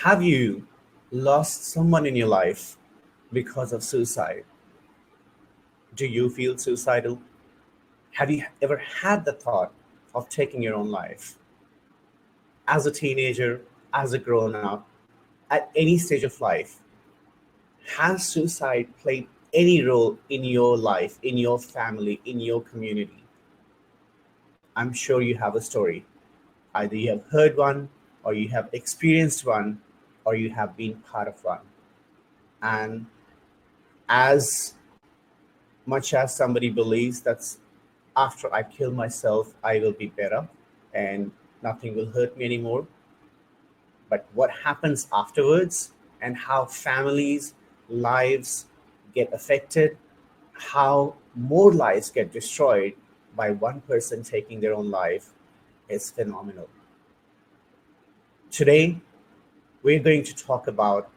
Have you lost someone in your life because of suicide? Do you feel suicidal? Have you ever had the thought of taking your own life? As a teenager, as a grown up, at any stage of life, has suicide played any role in your life, in your family, in your community? I'm sure you have a story. Either you have heard one, or you have experienced one, or you have been part of one. And as much as somebody believes that after I kill myself, I will be better and nothing will hurt me anymore, but what happens afterwards and how families' lives get affected, how more lives get destroyed by one person taking their own life is phenomenal. Today, we're going to talk about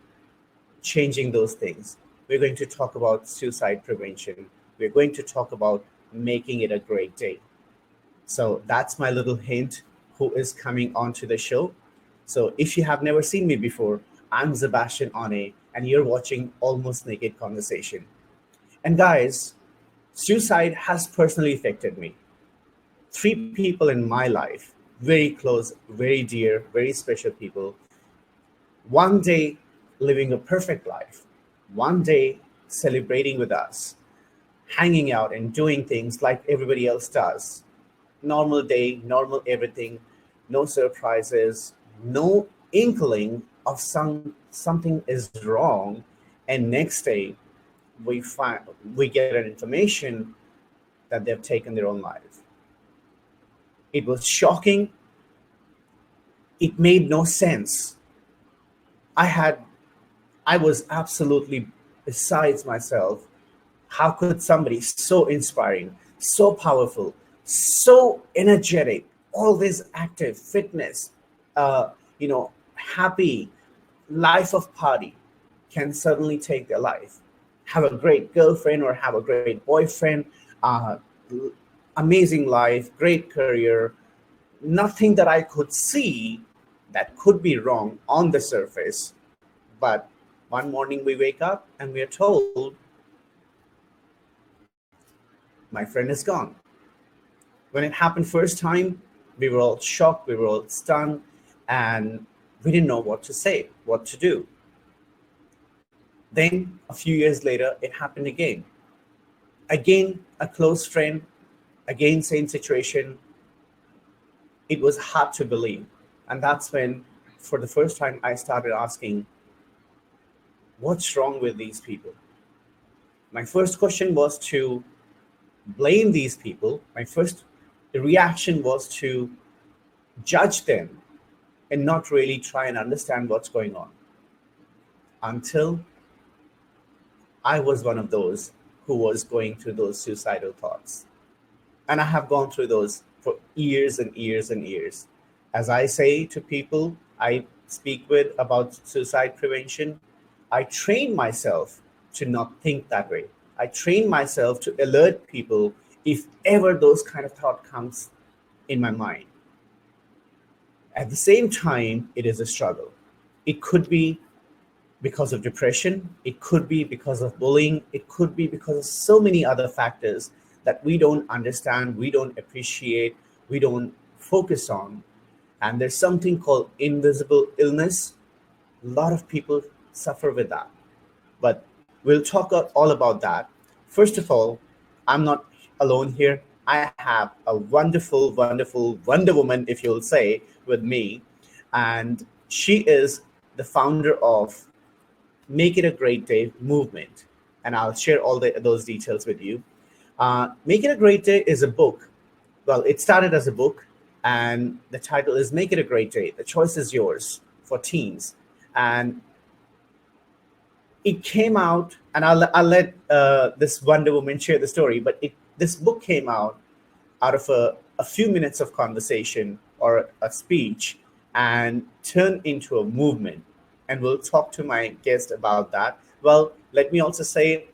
changing those things. We're going to talk about suicide prevention. We're going to talk about making it a great day. So that's my little hint who is coming onto the show. So if you have never seen me before, I'm Sebastian Ane, and you're watching Almost Naked Conversation. And guys, suicide has personally affected me. Three people in my life, very close, very dear, very special people, one day living a perfect life, one day celebrating with us, hanging out and doing things like everybody else does. Normal day, normal everything, no surprises, no inkling of something is wrong. And next day we get an information that they've taken their own life. It was shocking. It made no sense. I had I was absolutely besides myself. How could somebody so inspiring, so powerful, so energetic, always active, fitness, happy, life of party, can suddenly take their life? Have a great girlfriend or have a great boyfriend, uh, amazing life, great career, nothing that I could see that could be wrong on the surface. But one morning we wake up and we are told, my friend is gone. When it happened first time, we were all shocked, we were all stunned, and we didn't know what to say, what to do. Then a few years later, it happened again. Again, a close friend, again, same situation. It was hard to believe. And that's when, for the first time, I started asking, what's wrong with these people? My first question was to blame these people. My first reaction was to judge them and not really try and understand what's going on until I was one of those who was going through those suicidal thoughts. And I have gone through those for years and years and years. As I say to people I speak with about suicide prevention, I train myself to not think that way. I train myself to alert people if ever those kind of thought comes in my mind. At the same time, it is a struggle. It could be because of depression, it could be because of bullying, it could be because of so many other factors that we don't understand, we don't appreciate, we don't focus on. And there's something called invisible illness. A lot of people suffer with that. But we'll talk all about that. First of all, I'm not alone here. I have a wonderful, wonderful Wonder Woman, if you'll say, with me. And she is the founder of Make It a Great Day movement. And I'll share all those details with you. Make It a Great Day is a book. Well, it started as a book, and the title is Make It a Great Day. The choice is yours for teens. And it came out, and I'll let this Wonder Woman share the story, but this book came out of a few minutes of conversation or a speech and turned into a movement. And we'll talk to my guest about that. Well, let me also say,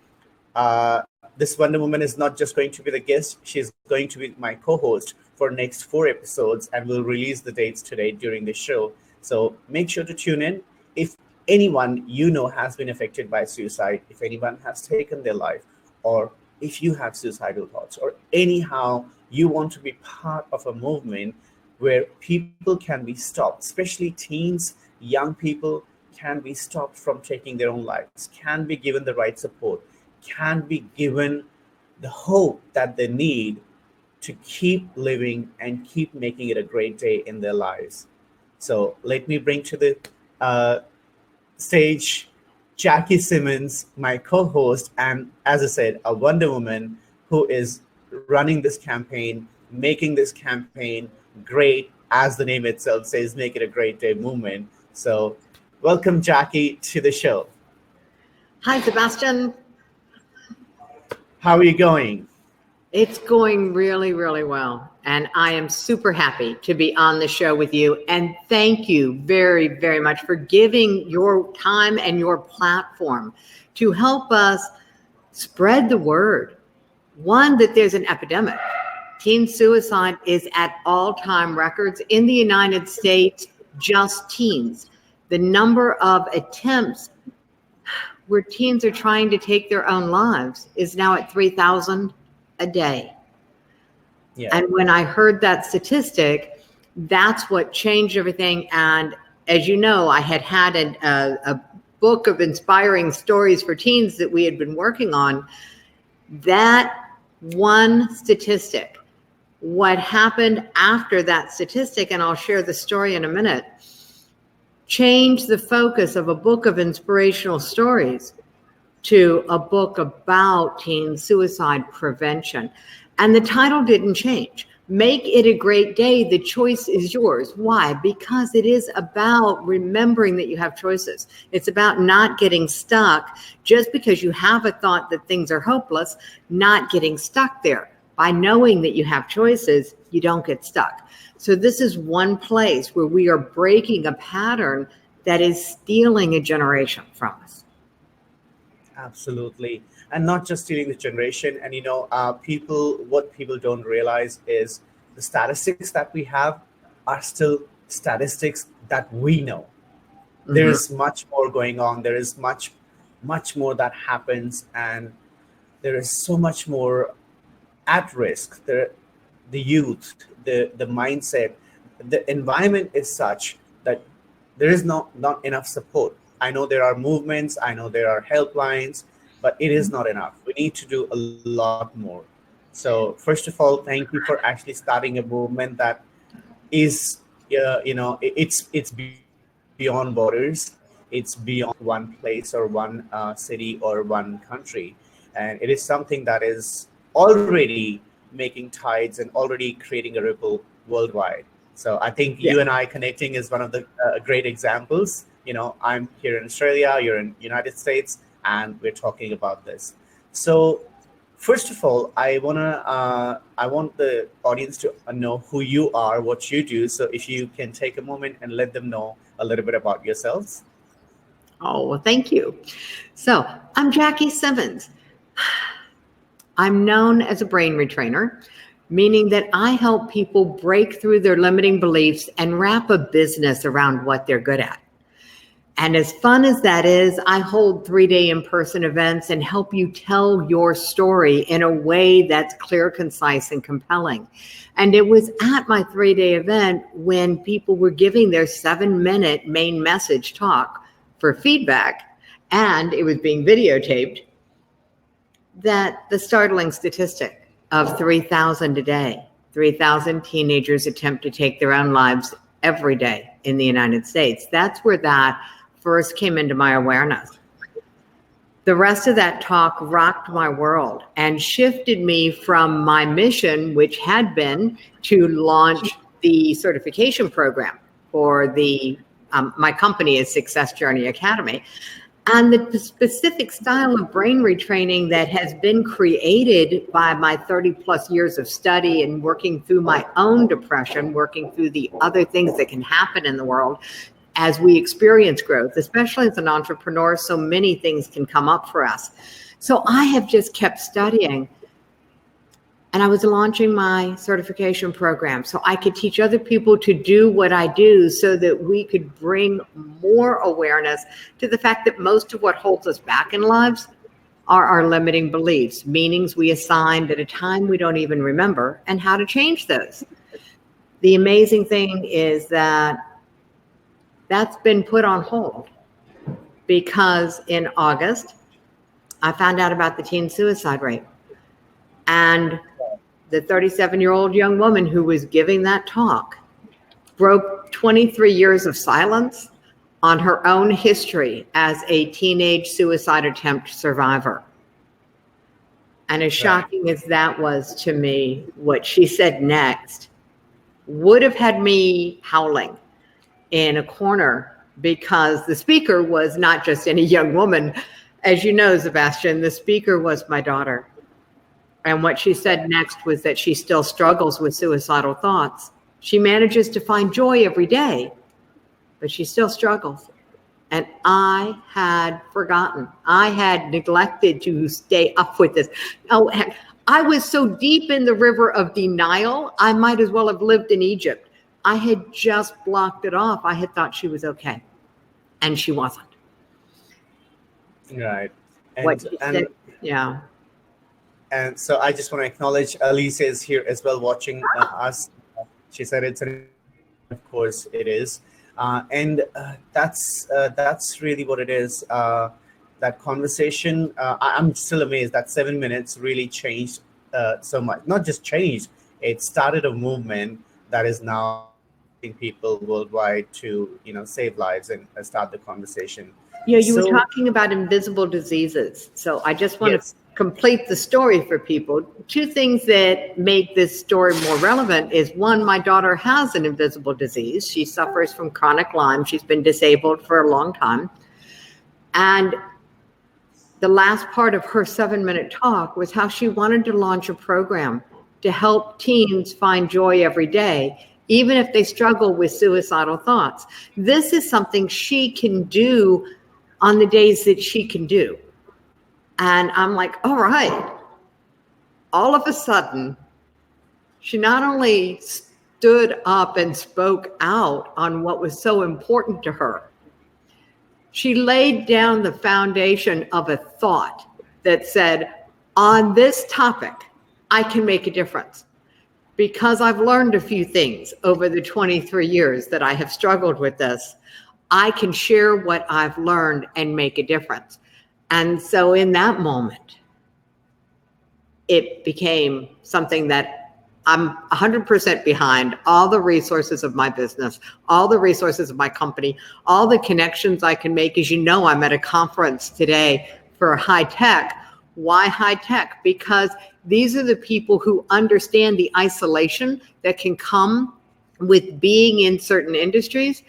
this Wonder Woman is not just going to be the guest, she's going to be my co-host for next 4 episodes, and we'll release the dates today during the show. So make sure to tune in. if anyone you know has been affected by suicide, if anyone has taken their life, or if you have suicidal thoughts, or anyhow you want to be part of a movement where people can be stopped, especially teens, young people can be stopped from taking their own lives, can be given the right support, can be given the hope that they need to keep living and keep making it a great day in their lives. So let me bring to the uh, stage Jackie Simmons, my co host, and as I said, a Wonder Woman who is running this campaign, making this campaign great, as the name itself says, make it a great day movement. So, welcome, Jackie, to the show. Hi, Sebastian. How are you going? It's going really, really well. And I am super happy to be on the show with you. And thank you very, very much for giving your time and your platform to help us spread the word. One, that there's an epidemic. Teen suicide is at all-time records in the United States, just teens. The number of attempts where teens are trying to take their own lives is now at 3,000 a day. Yeah. And when I heard that statistic, that's what changed everything. And as you know, I had a book of inspiring stories for teens that we had been working on. That one statistic, what happened after that statistic, and I'll share the story in a minute, changed the focus of a book of inspirational stories to a book about teen suicide prevention. And the title didn't change. Make it a great day. The choice is yours. Why? Because it is about remembering that you have choices. It's about not getting stuck just because you have a thought that things are hopeless, not getting stuck there. By knowing that you have choices, you don't get stuck. So this is one place where we are breaking a pattern that is stealing a generation from us. Absolutely. And not just stealing the generation. And what people don't realize is the statistics that we have are still statistics that we know. Mm-hmm. There is much more going on. There is much more that happens, and there is so much more at risk. The youth, the mindset, the environment is such that there is not enough support. I know there are movements, I know there are helplines, but it is not enough. We need to do a lot more. So first of all, thank you for actually starting a movement that is, it's beyond borders. It's beyond one place or one city or one country. And it is something that is already making tides and already creating a ripple worldwide. So I think you and I connecting is one of the great examples. I'm here in Australia, you're in United States, and we're talking about this. So first of all, I want the audience to know who you are, what you do. So if you can take a moment and let them know a little bit about yourselves. Oh, well, thank you. So I'm Jackie Simmons. I'm known as a brain retrainer, meaning that I help people break through their limiting beliefs and wrap a business around what they're good at. And as fun as that is, I hold 3-day in-person events and help you tell your story in a way that's clear, concise, and compelling. And it was at my 3-day event when people were giving their 7-minute main message talk for feedback, and it was being videotaped, that the startling statistic of 3,000 a day, 3,000 teenagers attempt to take their own lives every day in the United States. That's where that first came into my awareness. The rest of that talk rocked my world and shifted me from my mission, which had been to launch the certification program for my company is Success Journey Academy. And the specific style of brain retraining that has been created by my 30 plus years of study and working through my own depression, working through the other things that can happen in the world as we experience growth, especially as an entrepreneur, so many things can come up for us. So I have just kept studying. And I was launching my certification program so I could teach other people to do what I do so that we could bring more awareness to the fact that most of what holds us back in lives are our limiting beliefs, meanings we assigned at a time we don't even remember, and how to change those. The amazing thing is that that's been put on hold because in August, I found out about the teen suicide rate. And the 37-year-old young woman who was giving that talk broke 23 years of silence on her own history as a teenage suicide attempt survivor. And as shocking as that was to me, what she said next would have had me howling in a corner, because the speaker was not just any young woman. As you know, Sebastian, the speaker was my daughter. And what she said next was that she still struggles with suicidal thoughts. She manages to find joy every day, but she still struggles. And I had forgotten. I had neglected to stay up with this. Oh, heck, I was so deep in the river of denial, I might as well have lived in Egypt. I had just blocked it off. I had thought she was okay, and she wasn't. Right. What she said, yeah. And so I just want to acknowledge Alicia is here as well watching us. She said it's of course it is. And that's really what it is. That conversation, I'm still amazed that 7 minutes really changed so much. Not just changed, it started a movement that is now people worldwide to save lives and start the conversation. Yeah, you were talking about invisible diseases. So I just want to complete the story for people. Two things that make this story more relevant is, one, my daughter has an invisible disease. She suffers from chronic Lyme. She's been disabled for a long time. And the last part of her 7-minute talk was how she wanted to launch a program to help teens find joy every day, even if they struggle with suicidal thoughts. This is something she can do on the days that she can do. And I'm like, all right. All of a sudden, she not only stood up and spoke out on what was so important to her, she laid down the foundation of a thought that said, on this topic, I can make a difference. Because I've learned a few things over the 23 years that I have struggled with this, I can share what I've learned and make a difference. And so in that moment, it became something that I'm 100% behind. All the resources of my business, all the resources of my company, all the connections I can make. As you know, I'm at a conference today for high tech. Why high tech? Because these are the people who understand the isolation that can come with being in certain industries.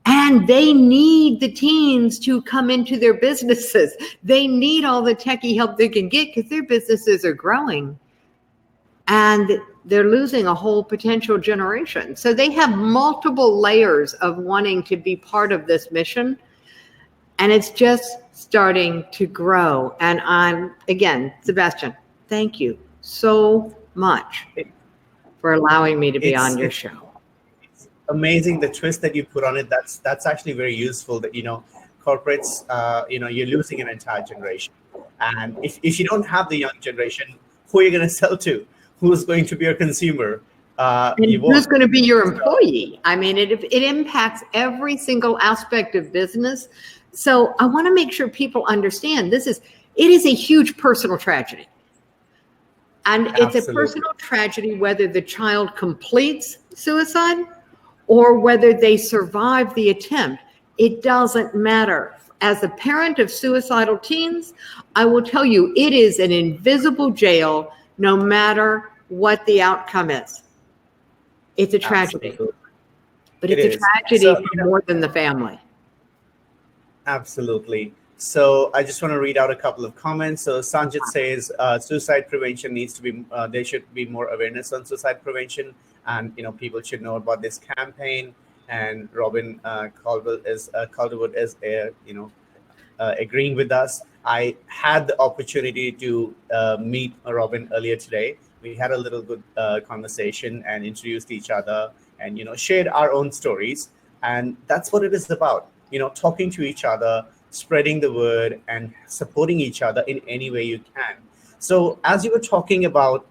And they need the teens to come into their businesses. They need all the techie help they can get because their businesses are growing. And they're losing a whole potential generation. So they have multiple layers of wanting to be part of this mission. And it's just starting to grow. And again, Sebastian, thank you so much for allowing me to be on your show. Amazing the twist that you put on it. That's actually very useful. That corporates, you're losing an entire generation, and if you don't have the young generation, who are you going to sell to? Who's going to be your consumer? And who's going to be your employee? I mean, it impacts every single aspect of business. So I want to make sure people understand it is a huge personal tragedy. And it's a personal tragedy whether the child completes suicide or whether they survive the attempt. It doesn't matter. As a parent of suicidal teens, I will tell you, it is an invisible jail no matter what the outcome is. It's a tragedy. Absolutely. But it's a tragedy for more than the family. Absolutely. So I just want to read out a couple of comments. So Sanjit says suicide prevention needs to be, there should be more awareness on suicide prevention, and people should know about this campaign. And Robin Calderwood is agreeing with us. I had the opportunity to meet Robin earlier today, We had a little good conversation and introduced each other, and shared our own stories. And that's what it is about. Talking to each other, spreading the word, and supporting each other in any way you can. So as you were talking about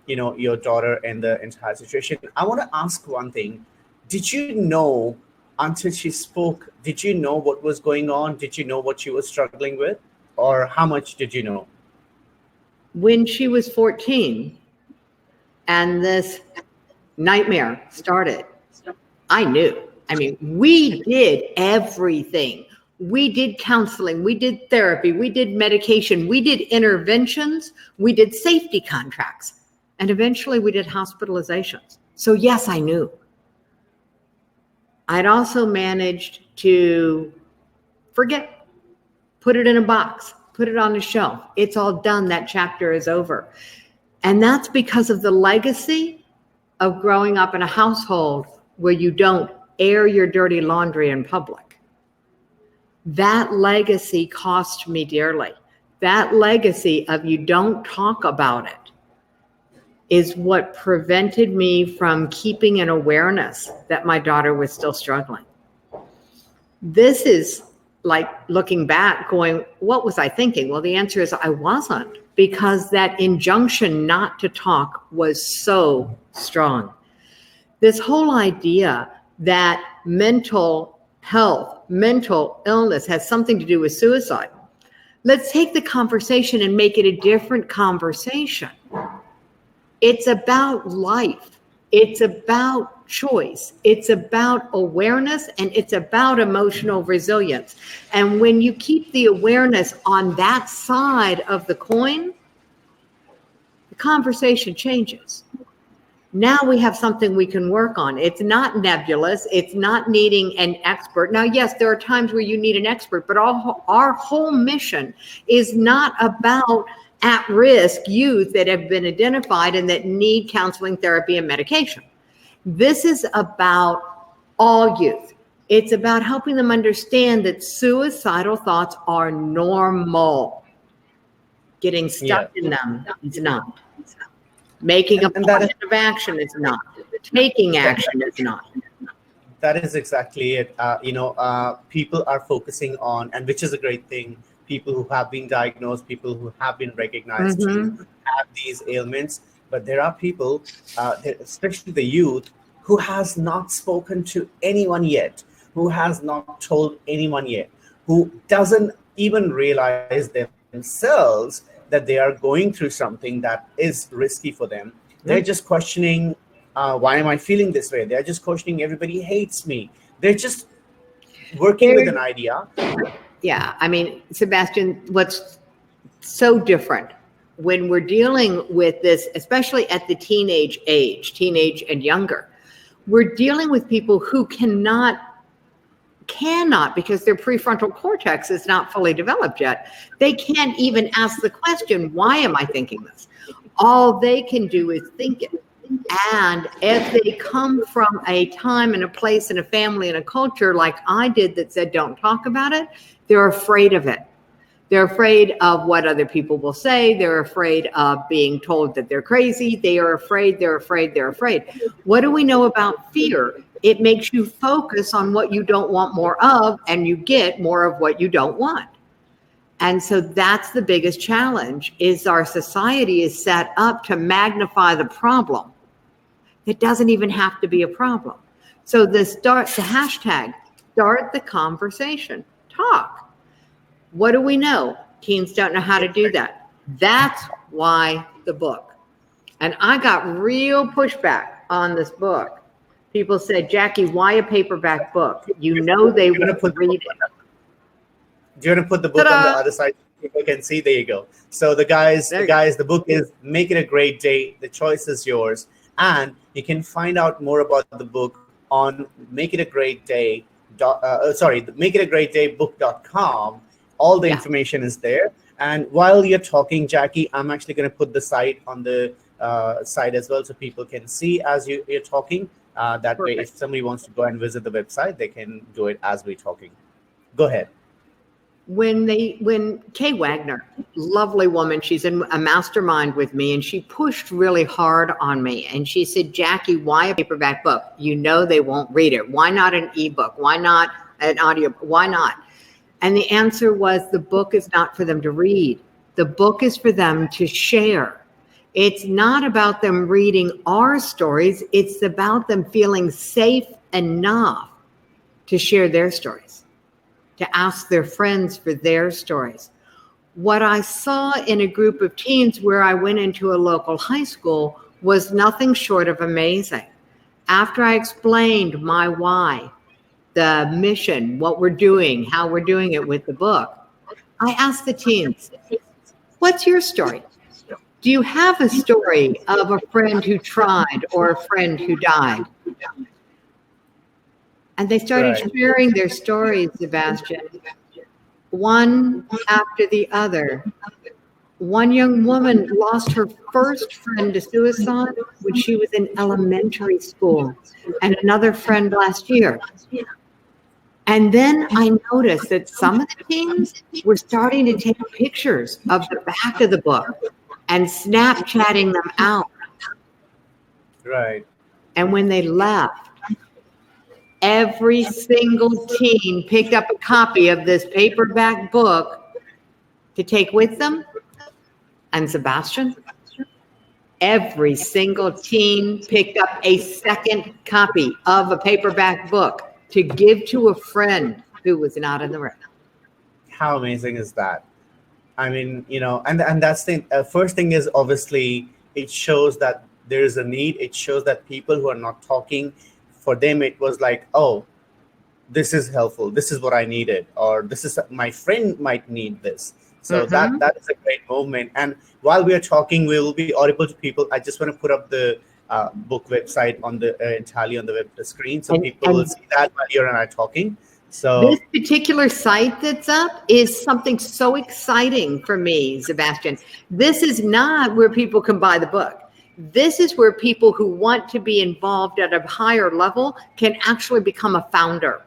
your daughter and the entire situation, I want to ask one thing. Did you know until she spoke, did you know what was going on? Did you know what she was struggling with? Or how much did you know? When she was 14 and this nightmare started, I knew. I mean, we did everything. We did counseling, we did therapy, we did medication, we did interventions, we did safety contracts, and eventually we did hospitalizations. So yes, I knew. I'd also managed to forget, put it in a box, put it on a shelf. It's all done. That chapter is over. And that's because of the legacy of growing up in a household where you don't air your dirty laundry in public. That legacy cost me dearly. That legacy of you don't talk about it is what prevented me from keeping an awareness that my daughter was still struggling. This is like looking back going, what was I thinking? Well, the answer is I wasn't, because that injunction not to talk was so strong. This whole idea that mental health, mental illness has something to do with suicide. Let's take the conversation and make it a different conversation. It's about life. It's about choice. It's about awareness, and it's about emotional resilience. And when you keep the awareness on that side of the coin, the conversation changes. Now we have something we can work on. It's not nebulous. It's not needing an expert. Now, yes, there are times where you need an expert, but our whole mission is not about at-risk youth that have been identified and that need counseling, therapy, and medication. This is about all youth. It's about helping them understand that suicidal thoughts are normal. Getting stuck in them is not. Making a plan of action is not. Taking action is not. That is exactly it. People are focusing on, and which is a great thing, people who have been diagnosed, people who have been recognized to have these ailments. But there are people, especially the youth, who has not spoken to anyone yet, who has not told anyone yet, who doesn't even realize themselves that they are going through something that is risky for them. They're just questioning, why am I feeling this way? They're just questioning, everybody hates me. They're just working with an idea. Yeah, I mean, Sebastian, what's so different when we're dealing with this, especially at the teenage age, teenage and younger, we're dealing with people who cannot, because their prefrontal cortex is not fully developed yet. They can't even ask the question, why am I thinking this? All they can do is think it. And if they come from a time and a place and a family and a culture like I did that said, don't talk about it, they're afraid of it. They're afraid of what other people will say. They're afraid of being told that they're crazy. They are afraid, they're afraid, they're afraid. What do we know about fear? It makes you focus on what you don't want more of, and you get more of what you don't want. And so that's the biggest challenge, is our society is set up to magnify the problem. It doesn't even have to be a problem. So the hashtag, start the conversation, talk. What do we know? Teens don't know how to do that. That's why the book. And I got real pushback on this book. People said, Jackie, why a paperback book? You know they won't read it. Do you want to put the book on the other side so people can see? There you go. So the book is Make It a Great Day. The choice is yours. And you can find out more about the book on makeitagreatdaybook.com. All the information is there. And while you're talking, Jackie, I'm actually going to put the site on the site as well, so people can see as you're talking. That way, if somebody wants to go and visit the website, they can do it as we're talking. Go ahead. when Kay Wagner, lovely woman, she's in a mastermind with me, and she pushed really hard on me. And she said, Jackie, why a paperback book? You know they won't read it. Why not an ebook? Why not an audio? Why not? And the answer was, the book is not for them to read. The book is for them to share. It's not about them reading our stories. It's about them feeling safe enough to share their stories, to ask their friends for their stories. What I saw in a group of teens where I went into a local high school was nothing short of amazing. After I explained my why, the mission, what we're doing, how we're doing it with the book, I asked the teens, what's your story? Do you have a story of a friend who tried or a friend who died? And they started sharing their stories, Sebastian, one after the other. One young woman lost her first friend to suicide when she was in elementary school, and another friend last year. And then I noticed that some of the teens were starting to take pictures of the back of the book and Snapchatting them out. Right. And when they left, every single teen picked up a copy of this paperback book to take with them. And Sebastian, every single teen picked up a second copy of a paperback book to give to a friend who was not in the room. How amazing is that? I mean, and that's the first thing is, obviously it shows that there is a need. It shows that people who are not talking, for them it was like, oh, this is helpful, this is what I needed, or this is, my friend might need this. So that is a great moment. And while we are talking, we will be audible to people. I just want to put up the book website on the entirely on the web screen, so people will see that while you and I are talking. So this particular site that's up is something so exciting for me, Sebastian. This is not where people can buy the book. This is where people who want to be involved at a higher level can actually become a founder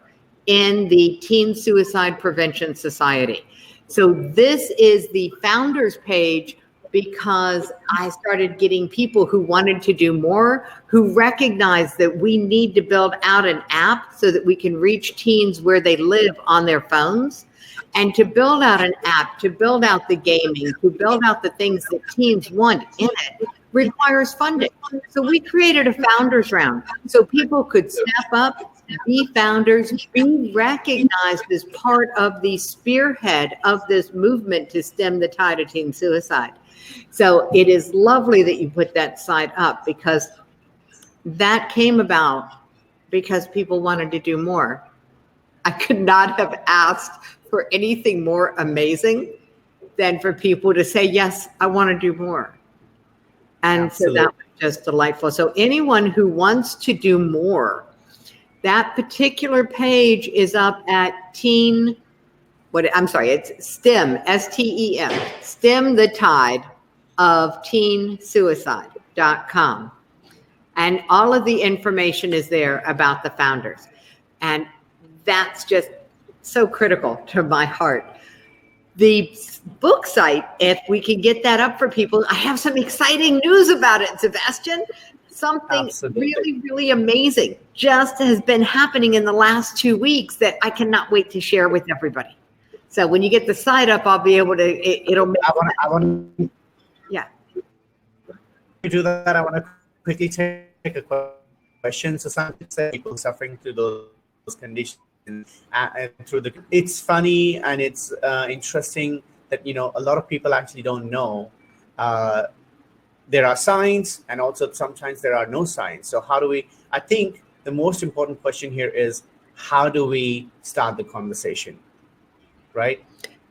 in the Teen Suicide Prevention Society. So this is the founders page, because I started getting people who wanted to do more, who recognized that we need to build out an app so that we can reach teens where they live on their phones. And to build out an app, to build out the gaming, to build out the things that teens want in it, requires funding. So we created a founders round so people could step up, be founders, be recognized as part of the spearhead of this movement to stem the tide of teen suicide. So it is lovely that you put that site up, because that came about because people wanted to do more. I could not have asked for anything more amazing than for people to say, yes, I want to do more. And Absolutely. So that was just delightful. So anyone who wants to do more, that particular page is up at it's STEM, STEM, STEM the Tide of teensuicide.com. And all of the information is there about the founders. And that's just so critical to my heart. The book site, if we can get that up for people, I have some exciting news about it, Sebastian. Something Absolutely. really, really amazing just has been happening in the last 2 weeks that I cannot wait to share with everybody. So when you get the site up, I'll be able to, it'll make I want to yeah. do that. I want to quickly take a question. So some people suffering through those conditions, and through it's funny and it's interesting that a lot of people actually don't know there are signs, and also sometimes there are no signs. So how do we? I think the most important question here is, how do we start the conversation? Right?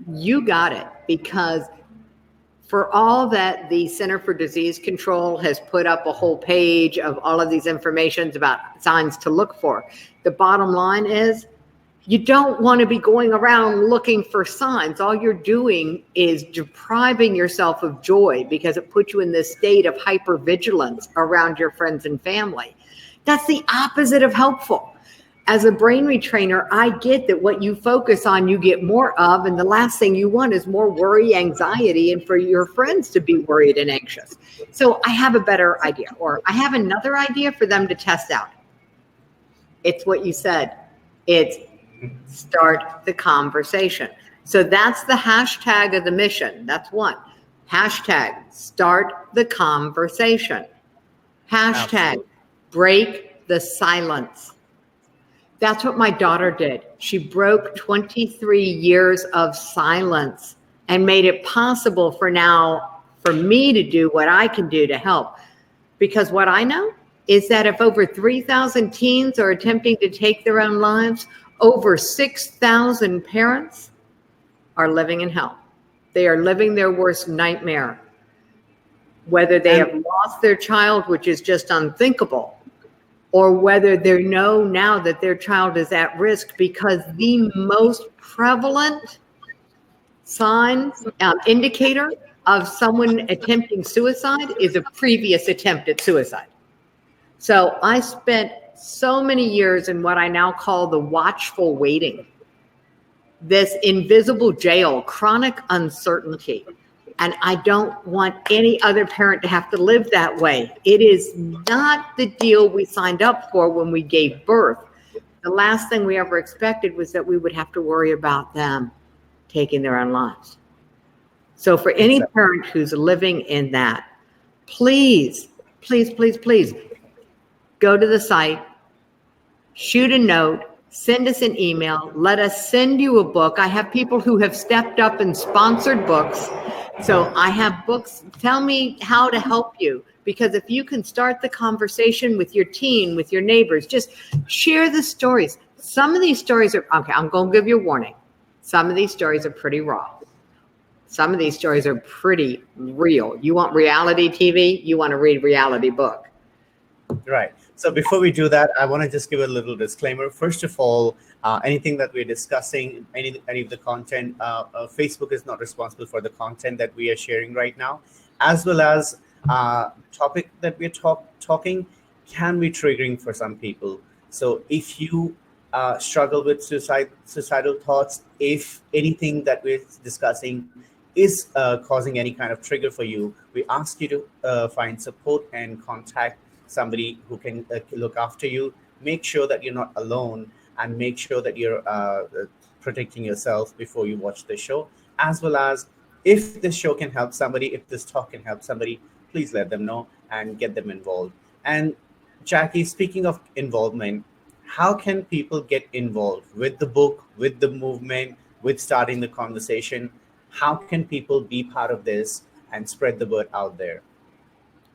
You got it, because for all that the Center for Disease Control has put up a whole page of all of these informations about signs to look for, the bottom line is you don't want to be going around looking for signs. All you're doing is depriving yourself of joy, because it puts you in this state of hypervigilance around your friends and family. That's the opposite of helpful. As a brain retrainer, I get that what you focus on, you get more of, and the last thing you want is more worry, anxiety, and for your friends to be worried and anxious. So I have a better idea, or I have another idea for them to test out. It's what you said. It's start the conversation. So that's the hashtag of the mission. That's one. Hashtag start the conversation. Hashtag break the silence. That's what my daughter did. She broke 23 years of silence and made it possible for me to do what I can do to help. Because what I know is that if over 3,000 teens are attempting to take their own lives, over 6,000 parents are living in hell. They are living their worst nightmare. Whether they have lost their child, which is just unthinkable, or whether they know now that their child is at risk, because the most prevalent sign, indicator of someone attempting suicide is a previous attempt at suicide. So I spent so many years in what I now call the watchful waiting, this invisible jail, chronic uncertainty. And I don't want any other parent to have to live that way. It is not the deal we signed up for when we gave birth. The last thing we ever expected was that we would have to worry about them taking their own lives. So for any parent who's living in that, please, please, please, please go to the site, shoot a note, send us an email, let us send you a book. I have people who have stepped up and sponsored books. So I have books. Tell me how to help you, because if you can start the conversation with your teen, with your neighbors, just share the stories. Some of these stories are, okay, I'm going to give you a warning. Some of these stories are pretty raw. Some of these stories are pretty real. You want reality TV? You want to read reality book. Right. So before we do that, I want to just give a little disclaimer. First of all, anything that we're discussing, any of the content, Facebook is not responsible for the content that we are sharing right now, as well as topic that we're talking can be triggering for some people. So if you struggle with suicidal thoughts, if anything that we're discussing is causing any kind of trigger for you, we ask you to find support and contact somebody who can look after you. Make sure that you're not alone, and make sure that you're protecting yourself before you watch the show. As well as, if this show can help somebody, if this talk can help somebody, please let them know and get them involved. And Jackie, speaking of involvement, how can people get involved with the book, with the movement, with starting the conversation? How can people be part of this and spread the word out there?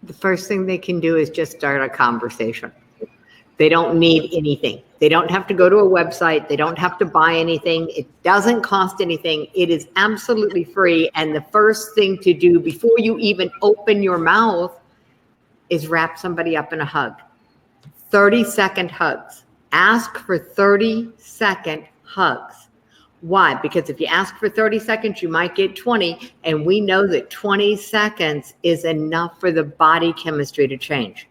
The first thing they can do is just start a conversation. They don't need anything. They don't have to go to a website. They don't have to buy anything. It doesn't cost anything. It is absolutely free. And the first thing to do before you even open your mouth is wrap somebody up in a hug. 30-second hugs. Ask for 30-second hugs. Why? Because if you ask for 30 seconds, you might get 20. And we know that 20 seconds is enough for the body chemistry to change.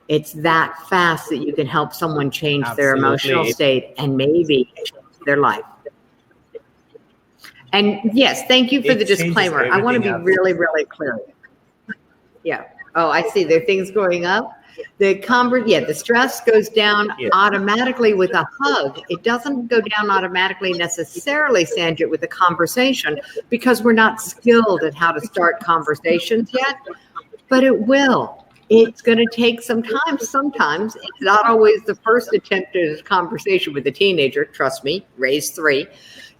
It's that fast that you can help someone change their emotional state and maybe change their life. And yes, thank you for the disclaimer. I want to be really, really clear. Yeah. Oh, I see. There are things going up. The stress goes down automatically with a hug. It doesn't go down automatically necessarily, Sanjit, with a conversation, because we're not skilled at how to start conversations yet, but it will. It's going to take some time. Sometimes it's not always the first attempt at a conversation with a teenager, trust me, raise 3,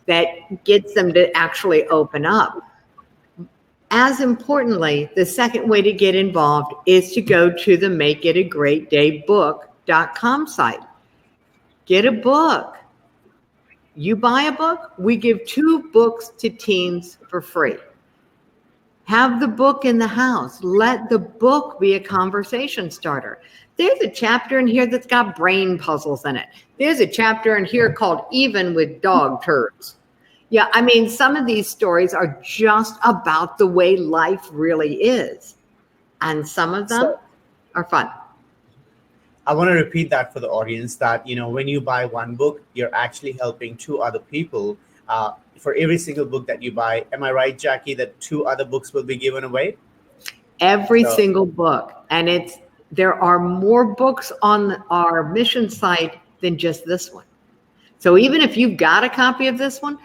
that gets them to actually open up. As importantly, the second way to get involved is to go to the makeitagreatdaybook.com site. Get a book. You buy a book, we give 2 books to teens for free. Have the book in the house. Let the book be a conversation starter. There's a chapter in here that's got brain puzzles in it. There's a chapter in here called Even with Dog Turds. Yeah, I mean, some of these stories are just about the way life really is. And some of them are fun. I want to repeat that for the audience that, when you buy one book, you're actually helping two other people. For every single book that you buy, am I right, Jackie, that two other books will be given away? Every So, single book. And there are more books on our mission site than just this one. So even if you've got a copy of this one,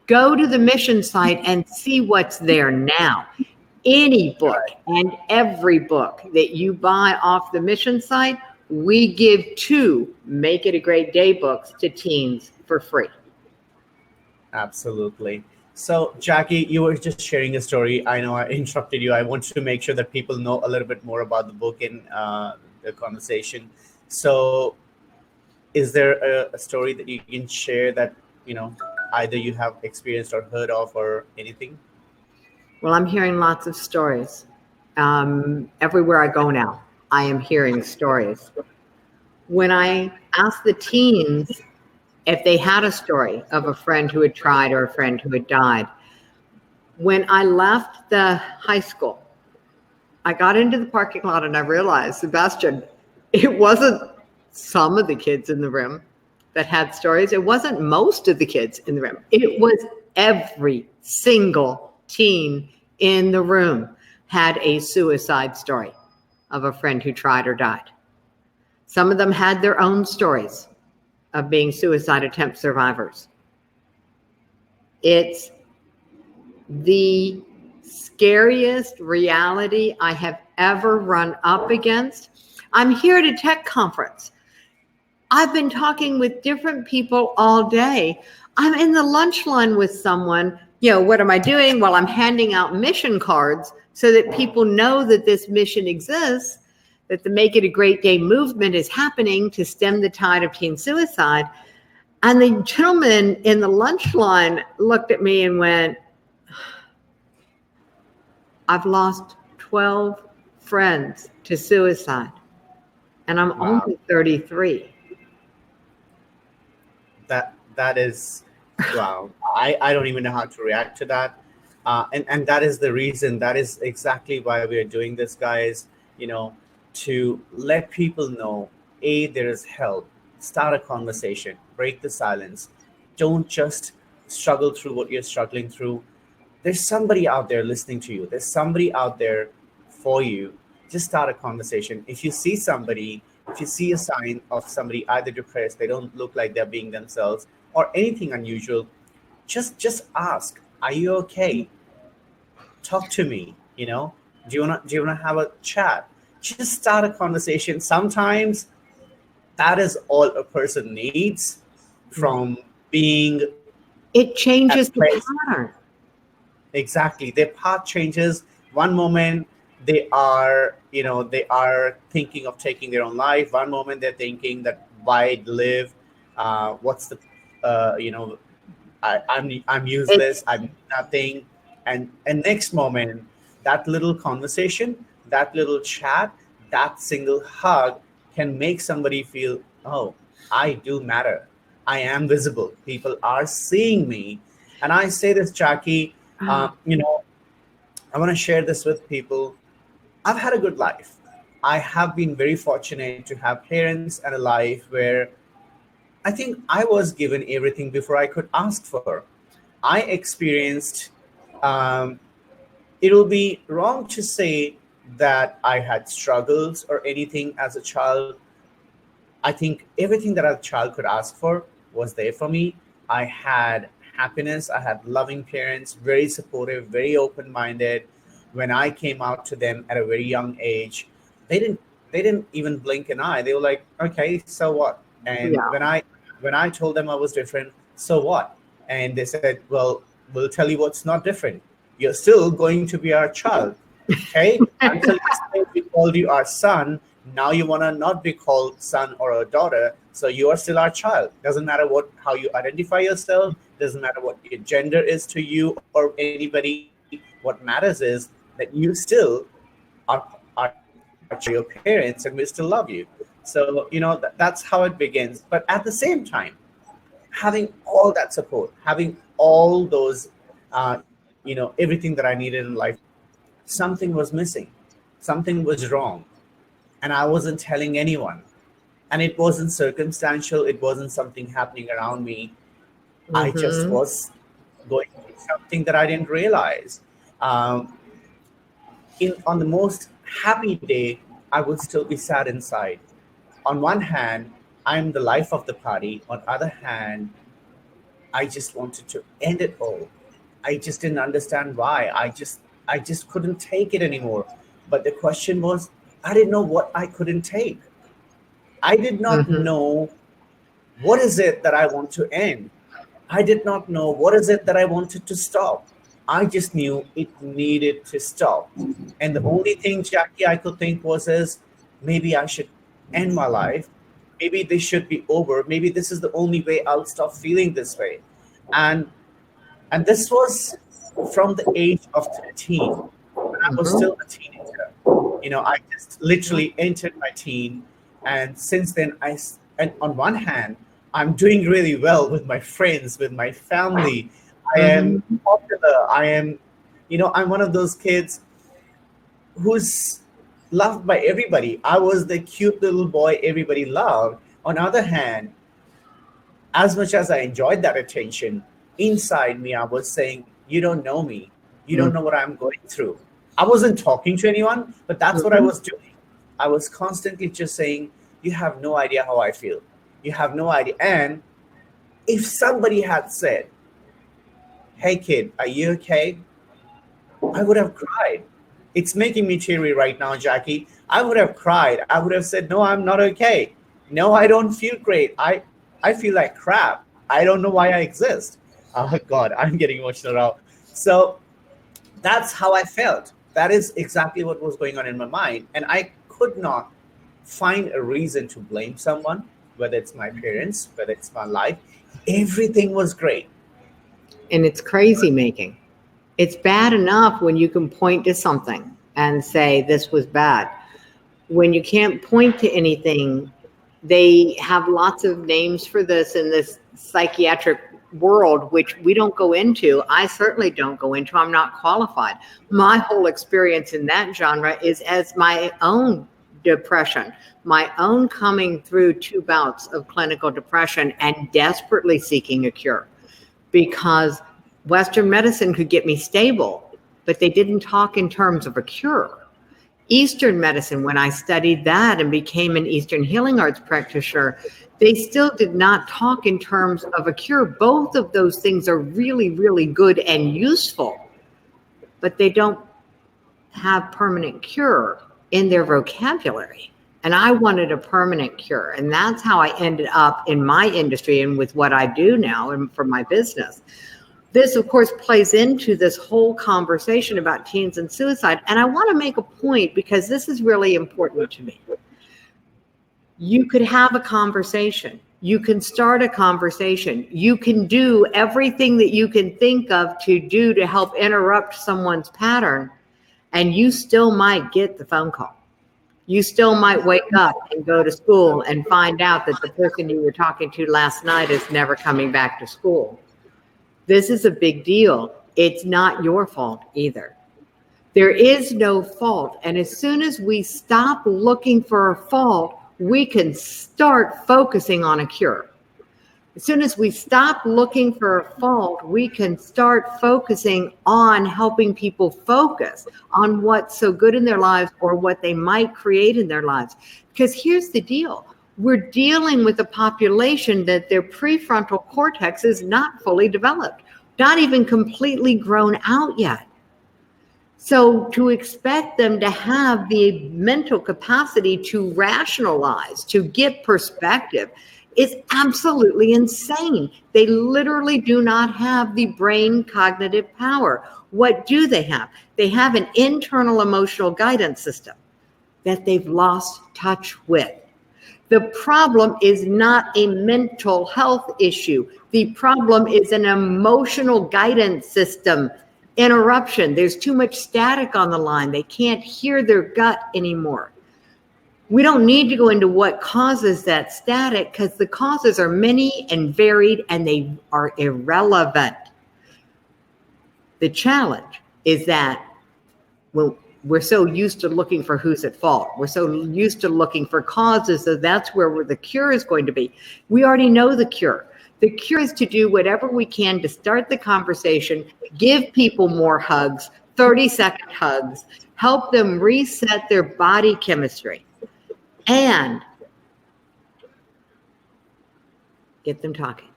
go to the mission site and see what's there now. Any book and every book that you buy off the mission site, we give 2 Make It a Great Day books to teens for free. absolutely. So, Jackie, you were just sharing a story. I know I interrupted you. I want to make sure that people know a little bit more about the book in the conversation. So, is there a story that you can share that, either you have experienced or heard of or anything? Well, I'm hearing lots of stories. Everywhere I go now, I am hearing stories. When I ask the teens if they had a story of a friend who had tried or a friend who had died, when I left the high school, I got into the parking lot and I realized, Sebastian, it wasn't some of the kids in the room that had stories. It wasn't most of the kids in the room. It was every single teen in the room had a suicide story of a friend who tried or died. Some of them had their own stories of being suicide attempt survivors. It's the scariest reality I have ever run up against. I'm here at a tech conference. I've been talking with different people all day. I'm in the lunch line with someone. What am I doing? Well, I'm handing out mission cards so that people know that this mission exists, that the Make It a Great Day movement is happening to stem the tide of teen suicide. And the gentleman in the lunch line looked at me and went, I've lost 12 friends to suicide, and I'm Wow. only 33. That is, wow. I don't even know how to react to that. And that is the reason. That is exactly why we are doing this, guys. To let people know, there is help. Start a conversation. Break the silence. Don't just struggle through what you're struggling through. There's somebody out there listening to you. There's somebody out there for you. Just start a conversation. If you see somebody, if you see a sign of somebody either depressed, they don't look like they're being themselves, or anything unusual, just ask, are you okay? Talk to me. Do you wanna have a chat? Just start a conversation. Sometimes that is all a person needs from being It at changes a the place. pattern. Exactly. Their path changes. One moment they are thinking of taking their own life. One moment they're thinking that why live? What's the you know I'm It's useless. I'm nothing. And next moment, that little conversation, that little chat, that single hug can make somebody feel, oh, I do matter. I am visible. People are seeing me. And I say this, Jackie, oh, I want to share this with people. I've had a good life. I have been very fortunate to have parents and a life where I think I was given everything before I could ask for. I experienced, um, it'll be wrong to say that I had struggles or anything as a child. I think everything that a child could ask for was there for me. I had happiness. I had loving parents, very supportive, very open minded. When I came out to them at a very young age, they didn't they didn't even blink an eye. They were like, okay, so what? And yeah. when I told them I was different, so what? And they said, well, we'll tell you what's not different. You're still going to be our child. Okay, until yesterday we called you our son. Now you want to not be called son or a daughter, so you are still our child. Doesn't matter how you identify yourself. Doesn't matter what your gender is to you or anybody. What matters is that you still are your parents, and we still love you. So that's how it begins. But at the same time, having all that support, having all those, everything that I needed in life, something was missing, something was wrong, and I wasn't telling anyone. And it wasn't circumstantial. It wasn't something happening around me. I just Mm-hmm. was going through something that I didn't realize. Um, on the most happy day, I would still be sad inside. On one hand, I'm the life of the party. On other hand, I just wanted to end it all. I just didn't understand why. I just couldn't take it anymore. But the question was, I didn't know what I couldn't take. I did not Mm-hmm. know what is it that I want to end. I did not know what is it that I wanted to stop. I just knew it needed to stop. And the only thing, Jackie, I could think was is maybe I should end my life. Maybe this should be over. Maybe this is the only way I'll stop feeling this way. And and this was from the age of 13. When I was Mm-hmm. still a teenager. I just literally entered my teen, and since then, and on one hand, I'm doing really well with my friends, with my family. I am Mm-hmm. popular. I'm one of those kids who's loved by everybody. I was the cute little boy everybody loved. On the other hand, as much as I enjoyed that attention, inside me, I was saying, "You don't know me. You don't know what I'm going through." I wasn't talking to anyone, but that's what I Mm-hmm. was doing. I was constantly just saying, "You have no idea how I feel. You have no idea." And if somebody had said, "Hey, kid, are you okay?" I would have cried. It's making me teary right now, Jackie. I would have cried. I would have said, "No, I'm not okay. No, I don't feel great. I feel like crap. I don't know why I exist." Oh God, I'm getting emotional now. So that's how I felt. That is exactly what was going on in my mind. And I could not find a reason to blame someone, whether it's my parents, whether it's my life. Everything was great. And it's crazy making. It's bad enough when you can point to something and say, this was bad. When you can't point to anything, they have lots of names for this in this psychiatric world, which we don't go into. I certainly don't go into. I'm not qualified. My whole experience in that genre is as my own depression, my own coming through 2 bouts of clinical depression and desperately seeking a cure because Western medicine could get me stable, but they didn't talk in terms of a cure. Eastern medicine, when I studied that and became an Eastern healing arts practitioner, they still did not talk in terms of a cure. Both of those things are really, really good and useful, but they don't have permanent cure in their vocabulary. And I wanted a permanent cure. And that's how I ended up in my industry and with what I do now and for my business. This, of course, plays into this whole conversation about teens and suicide. And I want to make a point because this is really important to me. You could have a conversation. You can start a conversation. You can do everything that you can think of to do to help interrupt someone's pattern, and you still might get the phone call. You still might wake up and go to school and find out that the person you were talking to last night is never coming back to school. This is a big deal. It's not your fault either. There is no fault. And as soon as we stop looking for a fault, we can start focusing on a cure. As soon as we stop looking for a fault, we can start focusing on helping people focus on what's so good in their lives or what they might create in their lives. Because here's the deal. We're dealing with a population that their prefrontal cortex is not fully developed, not even completely grown out yet. So to expect them to have the mental capacity to rationalize, to get perspective, is absolutely insane. They literally do not have the brain cognitive power. What do they have? They have an internal emotional guidance system that they've lost touch with. The problem is not a mental health issue. The problem is an emotional guidance system interruption. There's too much static on the line. They can't hear their gut anymore. We don't need to go into what causes that static because the causes are many and varied and they are irrelevant. The challenge is that when We're so used to looking for who's at fault. We're so used to looking for causes. So that's where the cure is going to be. We already know the cure. The cure is to do whatever we can to start the conversation, give people more hugs, 30-second hugs, help them reset their body chemistry, and get them talking.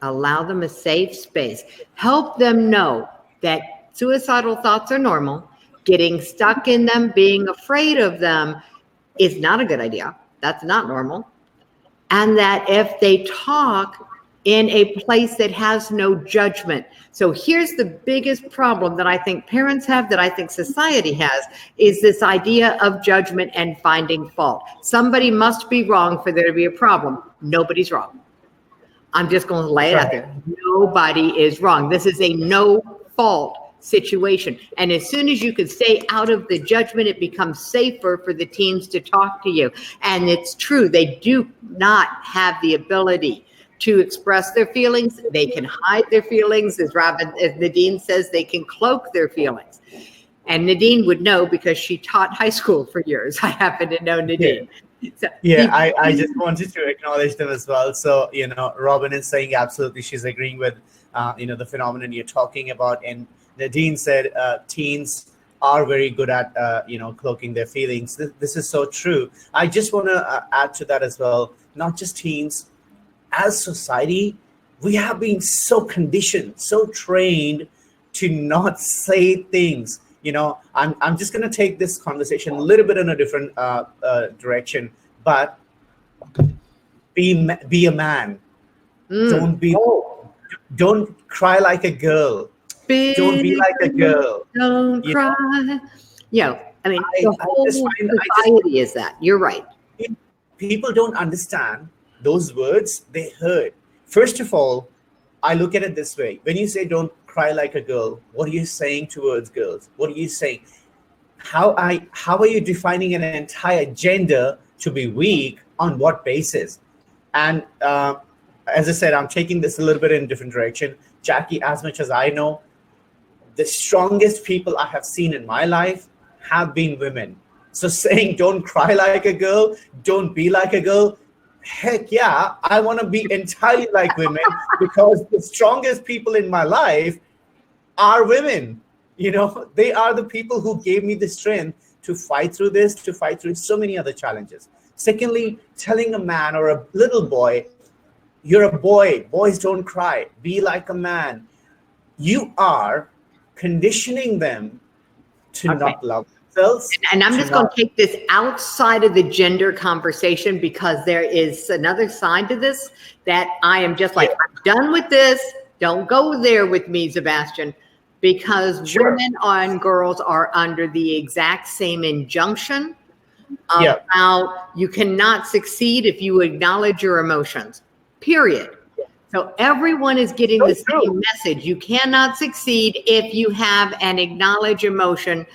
Allow them a safe space. Help them know that suicidal thoughts are normal. Getting stuck in them, being afraid of them is not a good idea. That's not normal. And that if they talk in a place that has no judgment. So here's the biggest problem that I think parents have, that I think society has, is this idea of judgment and finding fault. Somebody must be wrong for there to be a problem. Nobody's wrong. I'm just going to lay it out there. Nobody is wrong. This is a no fault situation. And as soon as you can stay out of the judgment, it becomes safer for the teens to talk to you. And it's true, they do not have the ability to express their feelings. They can hide their feelings. As Nadine says, they can cloak their feelings. And Nadine would know because she taught high school for years. I happen to know Nadine. So, I just wanted to acknowledge them as well. So, Robin is saying absolutely, she's agreeing with, the phenomenon you're talking about. And Nadine said teens are very good at, cloaking their feelings. This is so true. I just want to add to that as well. Not just teens, as society, we have been so conditioned, so trained to not say things. I'm just going to take this conversation a little bit in a different direction, but be a man. Don't cry like a girl. Don't be like a girl. Don't cry. The whole society is that. You're right. People don't understand those words they heard. First of all, I look at it this way. When you say don't cry like a girl, what are you saying towards girls? What are you saying? How are you defining an entire gender to be weak? On what basis? And as I said, I'm taking this a little bit in a different direction. Jackie, as much as I know, the strongest people I have seen in my life have been women. So saying don't cry like a girl, don't be like a girl, heck yeah, I want to be entirely like women because the strongest people in my life are women. They are the people who gave me the strength to fight through this, to fight through so many other challenges. Secondly, telling a man or a little boy, you're a boy, boys don't cry, be like a man. You are conditioning them to not love themselves. And I'm just going to take this outside of the gender conversation because there is another side to this that I am just like, I'm done with this. Don't go there with me, Sebastian, because women and girls are under the exact same injunction about you cannot succeed if you acknowledge your emotions, period. So everyone is getting the same message. You cannot succeed if you have an acknowledged emotion.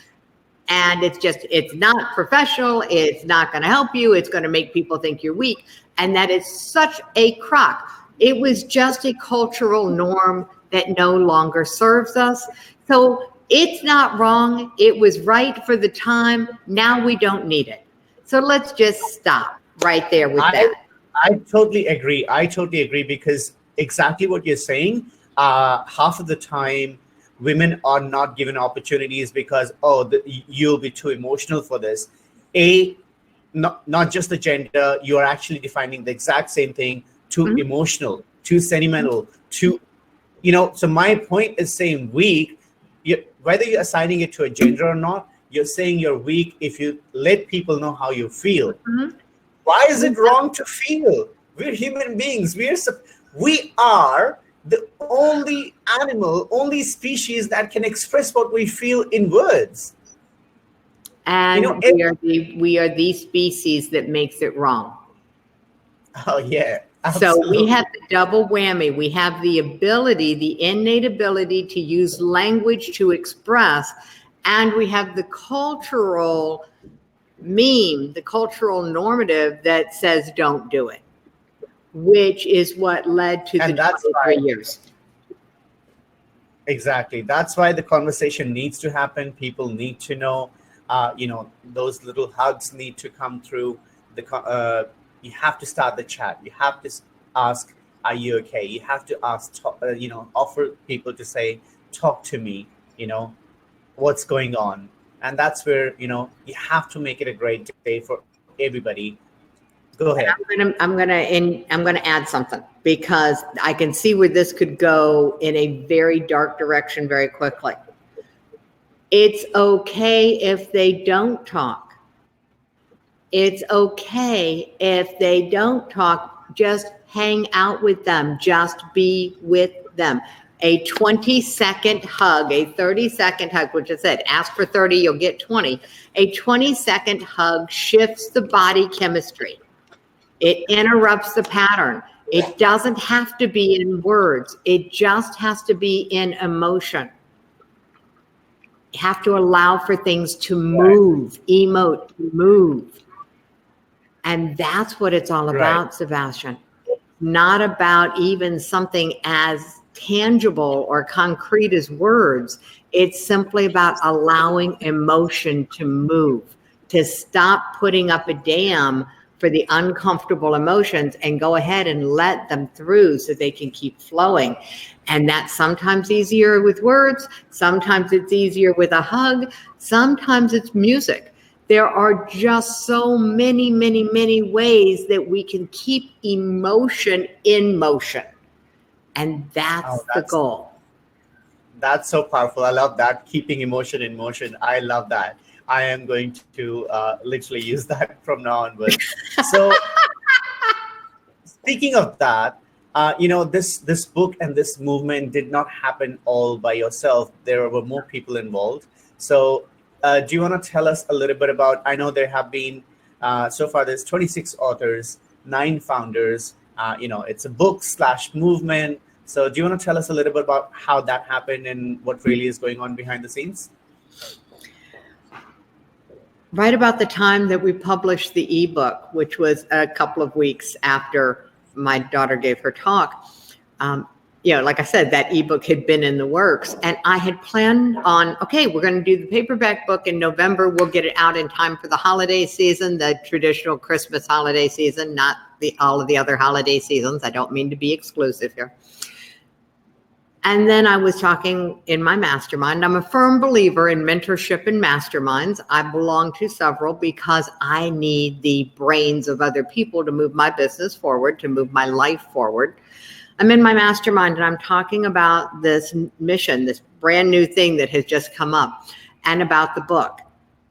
And it's not professional. It's not going to help you. It's going to make people think you're weak. And that is such a crock. It was just a cultural norm that no longer serves us. So it's not wrong. It was right for the time. Now we don't need it. So let's just stop right there with that. I totally agree. Because exactly what you're saying, half of the time, women are not given opportunities because, you'll be too emotional for this. Not just the gender, you are actually defining the exact same thing, too emotional, too sentimental, too, so my point is saying weak, whether you're assigning it to a gender or not, you're saying you're weak if you let people know how you feel. Why is it wrong to feel? We're human beings. We are the only species that can express what we feel in words. And we are the species that makes it wrong. Oh yeah. Absolutely. So we have the double whammy. We have the innate ability to use language to express, and we have the cultural the cultural normative that says don't do it, which is what led to the 23 years. Exactly. That's why the conversation needs to happen. People need to know those little hugs need to come through. You have to start the chat. You have to ask, "Are you okay?" You have to ask, offer people to say, "Talk to me." What's going on, and that's where you have to make it a great day for everybody. Go ahead. I'm gonna add something, because I can see where this could go in a very dark direction very quickly. It's okay if they don't talk. It's okay if they don't talk. Just hang out with them. Just be with them. A 20-second hug, a 30-second hug, which I said, ask for 30, you'll get 20. A 20-second hug shifts the body chemistry. It interrupts the pattern. It doesn't have to be in words. It just has to be in emotion. You have to allow for things to move, emote, move. And that's what it's all about, right, Sebastian. Not about even something as tangible or concrete as words. It's simply about allowing emotion to move, to stop putting up a dam for the uncomfortable emotions and go ahead and let them through so they can keep flowing. And that's sometimes easier with words. Sometimes it's easier with a hug. Sometimes it's music. There are just so many, many, many ways that we can keep emotion in motion. And that's the goal. That's so powerful. I love that. Keeping emotion in motion. I love that. I am going to literally use that from now onwards. So speaking of that, this book and this movement did not happen all by yourself. There were more people involved. So do you want to tell us a little bit about, I know there have been, so far there's 26 authors, 9 founders, it's a book/movement. So do you want to tell us a little bit about how that happened and what really is going on behind the scenes? Right about the time that we published the ebook, which was a couple of weeks after my daughter gave her talk, like I said, that ebook had been in the works, and I had planned on, okay, we're going to do the paperback book in November. We'll get it out in time for the holiday season, the traditional Christmas holiday season, not all of the other holiday seasons. I don't mean to be exclusive here. And then I was talking in my mastermind. I'm a firm believer in mentorship and masterminds. I belong to several because I need the brains of other people to move my business forward, to move my life forward. I'm in my mastermind and I'm talking about this mission, this brand new thing that has just come up, and about the book.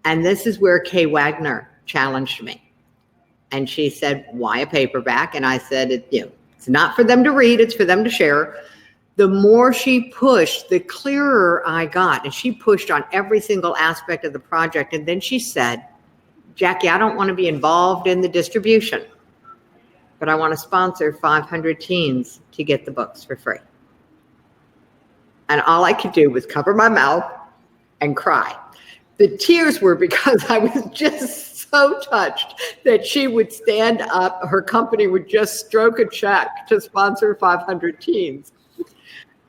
And this is where Kay Wagner challenged me. And she said, "Why a paperback?" And I said, it's not for them to read, it's for them to share. The more she pushed, the clearer I got. And she pushed on every single aspect of the project. And then she said, "Jackie, I don't want to be involved in the distribution, but I want to sponsor 500 teens to get the books for free." And all I could do was cover my mouth and cry. The tears were because I was just so touched that she would stand up. Her company would just stroke a check to sponsor 500 teens.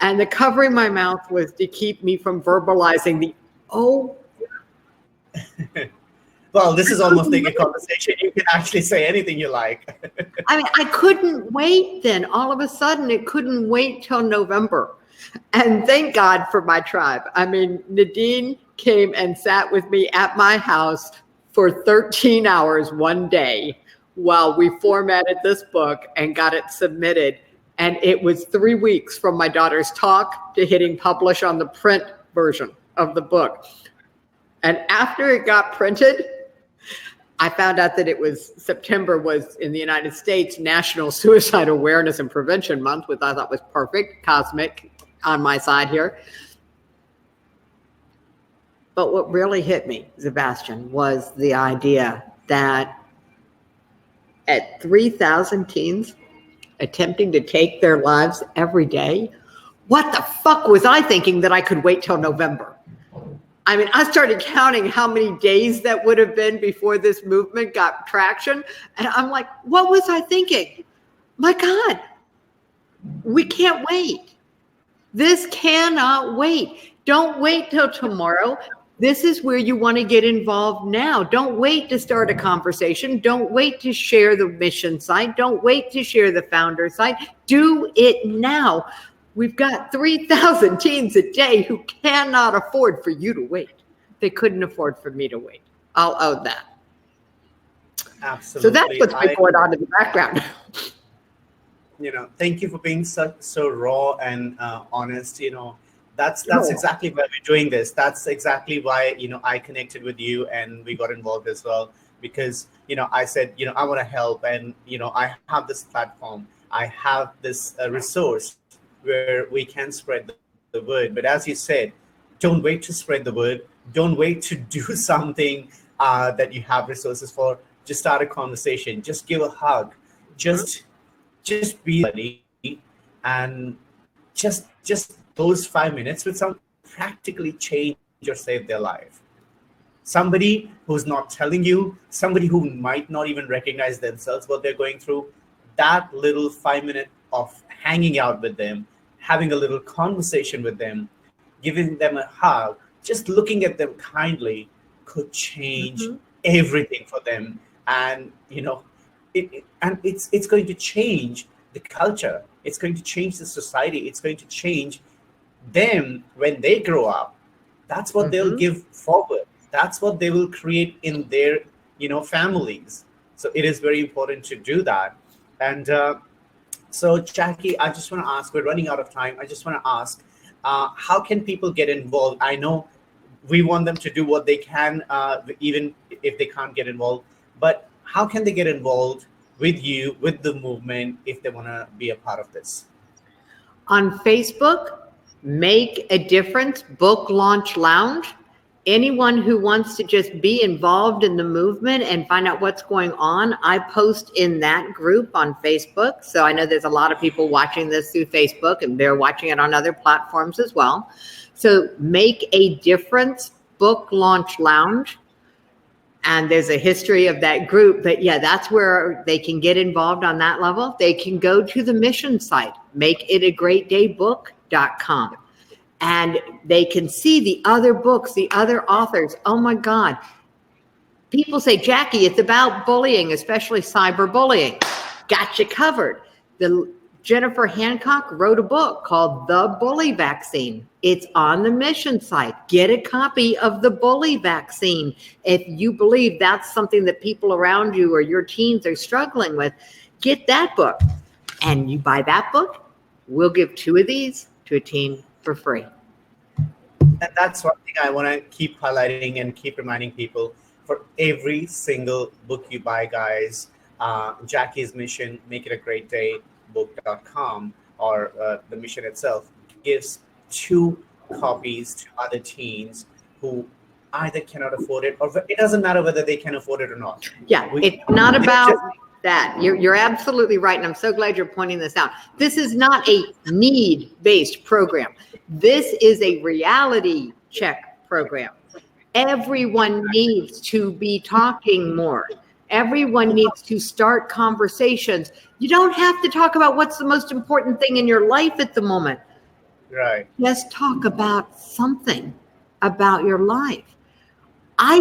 And the covering my mouth was to keep me from verbalizing Well, this is almost like a conversation. You can actually say anything you like. I mean, I couldn't wait then. All of a sudden, it couldn't wait till November. And thank God for my tribe. I mean, Nadine came and sat with me at my house for 13 hours one day while we formatted this book and got it submitted. And it was 3 weeks from my daughter's talk to hitting publish on the print version of the book. And after it got printed, I found out that September was in the United States National Suicide Awareness and Prevention Month, which I thought was perfect, cosmic on my side here. But what really hit me, Sebastian, was the idea that at 3,000 teens attempting to take their lives every day, what the fuck was I thinking that I could wait till November? I mean, I started counting how many days that would have been before this movement got traction. And I'm like, what was I thinking? My God, we can't wait. This cannot wait. Don't wait till tomorrow. This is where you want to get involved now. Don't wait to start a conversation. Don't wait to share the mission site. Don't wait to share the founder site. Do it now. We've got 3,000 teens a day who cannot afford for you to wait. They couldn't afford for me to wait. I'll own that. Absolutely. So that's what's been going on in the background. Thank you for being so raw and honest. That's exactly why we're doing this. That's exactly why I connected with you and we got involved as well, because I said I want to help, and I have this platform, I have this resource where we can spread the word. But as you said, don't wait to spread the word. Don't wait to do something that you have resources for. Just start a conversation. Just give a hug. Just be ready, and just those 5 minutes with someone practically change or save their life. Somebody who's not telling you, somebody who might not even recognize themselves what they're going through, that little 5 minute of hanging out with them, having a little conversation with them, giving them a hug, just looking at them kindly could change everything for them. And it's going to change the culture. It's going to change the society. It's going to change them when they grow up. That's what they'll give forward. That's what they will create in their families. So it is very important to do that. And so Jackie, I just want to ask, we're running out of time. I just want to ask, how can people get involved? I know we want them to do what they can, even if they can't get involved, but how can they get involved with you, with the movement, if they want to be a part of this? On Facebook, Make a Difference Book Launch Lounge. Anyone who wants to just be involved in the movement and find out what's going on, I post in that group on Facebook. So I know there's a lot of people watching this through Facebook, and they're watching it on other platforms as well. So Make a Difference Book Launch Lounge. And there's a history of that group, but yeah, that's where they can get involved on that level. They can go to the mission site, makeitagreatdaybook.com, and they can see the other books, the other authors. Oh my God. People say, Jackie, it's about bullying, especially cyberbullying. Got you covered. Jennifer Hancock wrote a book called The Bully Vaccine. It's on the mission site. Get a copy of The Bully Vaccine. If you believe that's something that people around you or your teens are struggling with, get that book. And you buy that book, we'll give 2 of these to a teen for free. And that's one thing I want to keep highlighting and keep reminding people. For every single book you buy, guys, Jackie's mission, Make It a Great Day, book.com, or the mission itself, gives 2 copies to other teens who either cannot afford it, or it doesn't matter whether they can afford it or not. Yeah, it's not about that. You're absolutely right, and I'm so glad you're pointing this out. This is not a need-based program. This is a reality check program. Everyone needs to be talking more. Everyone needs to start conversations. You don't have to talk about what's the most important thing in your life at the moment. Right. Just talk about something about your life. I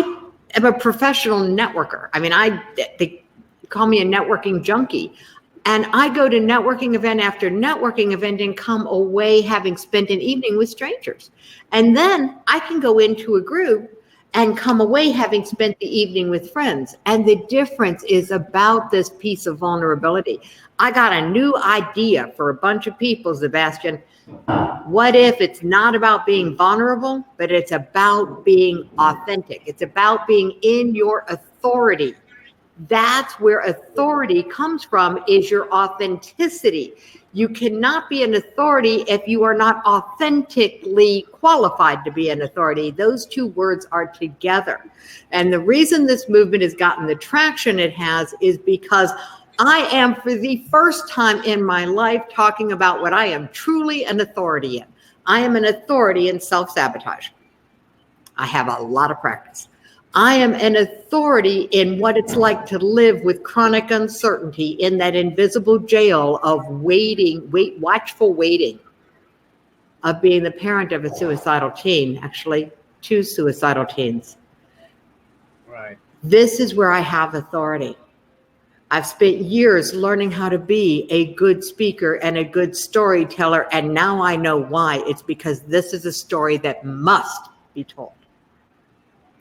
am a professional networker. I mean, they call me a networking junkie. And I go to networking event after networking event and come away having spent an evening with strangers. And then I can go into a group and come away having spent the evening with friends. And the difference is about this piece of vulnerability. I got a new idea for a bunch of people, Sebastian. What if it's not about being vulnerable, but it's about being authentic? It's about being in your authority. That's where authority comes from, is your authenticity. You cannot be an authority if you are not authentically qualified to be an authority. Those 2 words are together. And the reason this movement has gotten the traction it has is because I am, for the first time in my life, talking about what I am truly an authority in. I am an authority in self-sabotage. I have a lot of practice. I am an authority in what it's like to live with chronic uncertainty in that invisible jail of watchful waiting, of being the parent of a suicidal teen, actually to suicidal teens. Right. This is where I have authority. I've spent years learning how to be a good speaker and a good storyteller, and now I know why. It's because this is a story that must be told.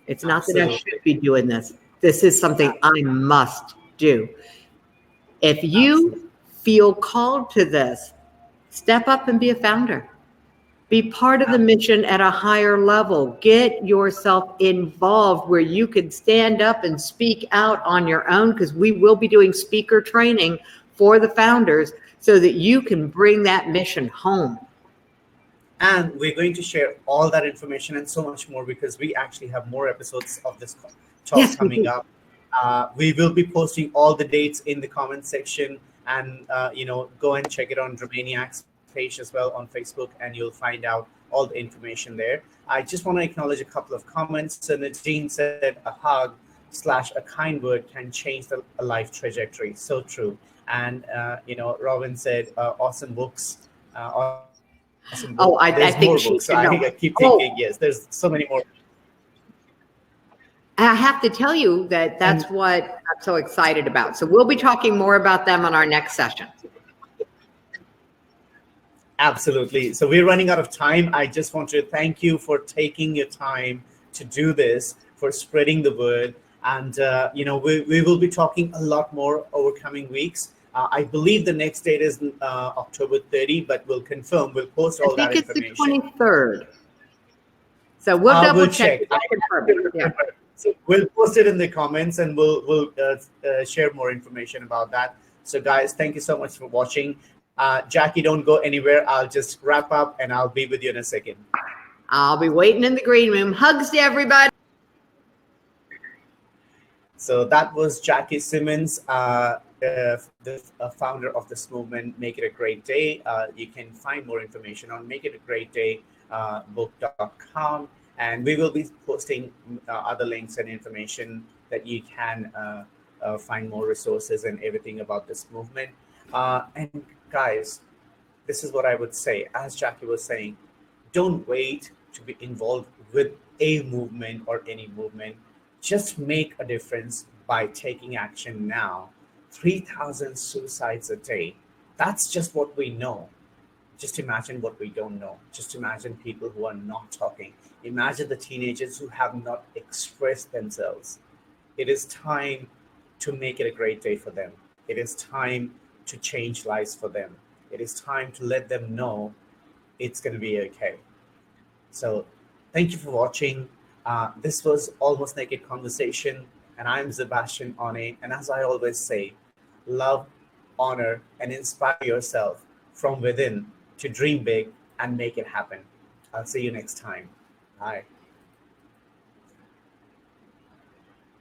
It's not that I should be doing this. This is something I must do. If you feel called to this, step up and be a founder. Be part of the mission at a higher level. Get yourself involved where you can stand up and speak out on your own, because we will be doing speaker training for the founders so that you can bring that mission home. And we're going to share all that information and so much more, because we actually have more episodes of this talk coming up. We will be posting all the dates in the comment section, and go and check it on Dramaniacs page as well on Facebook, and you'll find out all the information there. I just want to acknowledge a couple of comments. So Nadine said a hug / a kind word can change a life trajectory. So true. And Robin said awesome books. Awesome book. Oh, I think she books, so I keep thinking, yes, there's so many more. I have to tell you that's what I'm so excited about. So we'll be talking more about them on our next session. Absolutely. So we're running out of time. I just want to thank you for taking your time to do this, for spreading the word. And, we will be talking a lot more over coming weeks. I believe the next date is October 30, but we'll confirm. We'll post all that information. I think it's the 23rd. So we'll double check. Yeah. So we'll post it in the comments, and we'll share more information about that. So guys, thank you so much for watching. Jackie, don't go anywhere. I'll just wrap up and I'll be with you in a second. I'll be waiting in the green room. Hugs to everybody. So that was Jackie Simmons, the founder of this movement, Make It a Great Day. You can find more information on makeitagreatdaybook.com, and we will be posting other links and information that you can find more resources and everything about this movement. And guys, this is what I would say. As Jackie was saying, don't wait to be involved with a movement or any movement. Just make a difference by taking action now. 3,000 suicides a day. That's just what we know. Just imagine what we don't know. Just imagine people who are not talking. Imagine the teenagers who have not expressed themselves. It is time to make it a great day for them. It is time to change lives for them. It is time to let them know it's going to be okay. So thank you for watching. This was Almost Naked Conversation, and I'm Sebastian One. And as I always say, love, honor, and inspire yourself from within to dream big and make it happen. I'll see you next time. Bye.